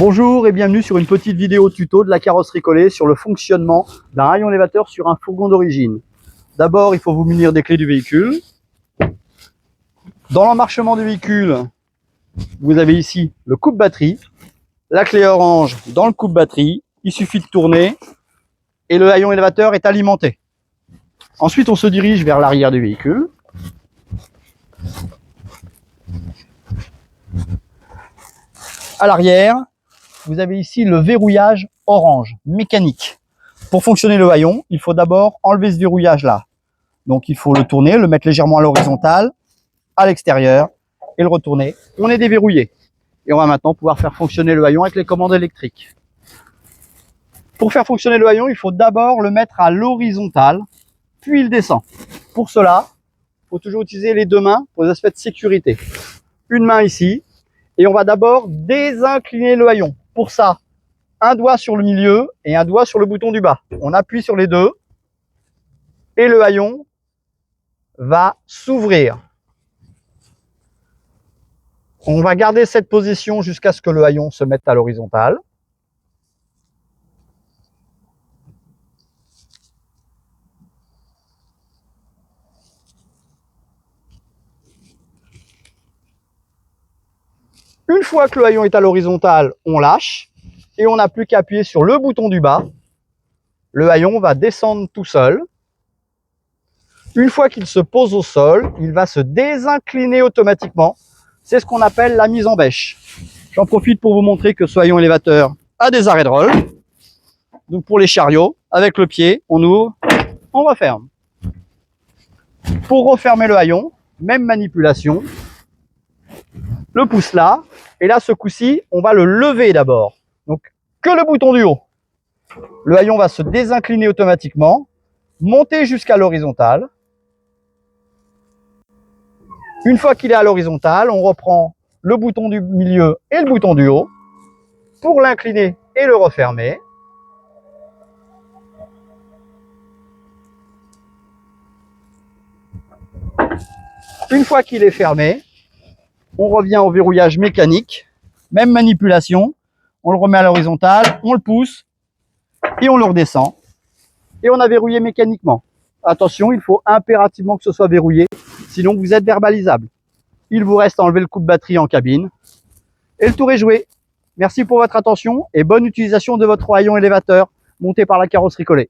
Bonjour et bienvenue sur une petite vidéo tuto de la carrosserie collée sur le fonctionnement d'un rayon élévateur sur un fourgon d'origine. D'abord, il faut vous munir des clés du véhicule. Dans l'emmarchement du véhicule, vous avez ici le coupe-batterie, la clé orange dans le coupe-batterie. Il suffit de tourner et le rayon élévateur est alimenté. Ensuite, on se dirige vers l'arrière du véhicule. À l'arrière, vous avez ici le verrouillage orange, mécanique. Pour fonctionner le haillon, il faut d'abord enlever ce verrouillage-là. Donc il faut le tourner, le mettre légèrement à l'horizontale, à l'extérieur, et le retourner. On est déverrouillé. Et on va maintenant pouvoir faire fonctionner le haillon avec les commandes électriques. Pour faire fonctionner le haillon, il faut d'abord le mettre à l'horizontale, puis il descend. Pour cela, il faut toujours utiliser les deux mains pour les aspects de sécurité. Une main ici, et on va d'abord désincliner le haillon. Pour ça, un doigt sur le milieu et un doigt sur le bouton du bas. On appuie sur les deux et le haillon va s'ouvrir. On va garder cette position jusqu'à ce que le haillon se mette à l'horizontale. Une fois que le haillon est à l'horizontale, on lâche et on n'a plus qu'à appuyer sur le bouton du bas. Le haillon va descendre tout seul. Une fois qu'il se pose au sol, il va se désincliner automatiquement. C'est ce qu'on appelle la mise en bêche. J'en profite pour vous montrer que ce haillon élévateur a des arrêts de rôle. Donc pour les chariots, avec le pied, on ouvre, on referme. Pour refermer le haillon, même manipulation. Le pouce là, et là ce coup-ci, on va le lever d'abord. Donc que le bouton du haut. Le haillon va se désincliner automatiquement, monter jusqu'à l'horizontale. Une fois qu'il est à l'horizontale, on reprend le bouton du milieu et le bouton du haut pour l'incliner et le refermer. Une fois qu'il est fermé, on revient au verrouillage mécanique. Même manipulation, on le remet à l'horizontale, on le pousse et on le redescend. Et on a verrouillé mécaniquement. Attention, il faut impérativement que ce soit verrouillé, sinon vous êtes verbalisable. Il vous reste à enlever le coupe-batterie en cabine. Et le tour est joué. Merci pour votre attention et bonne utilisation de votre haillon élévateur monté par la carrosserie collée.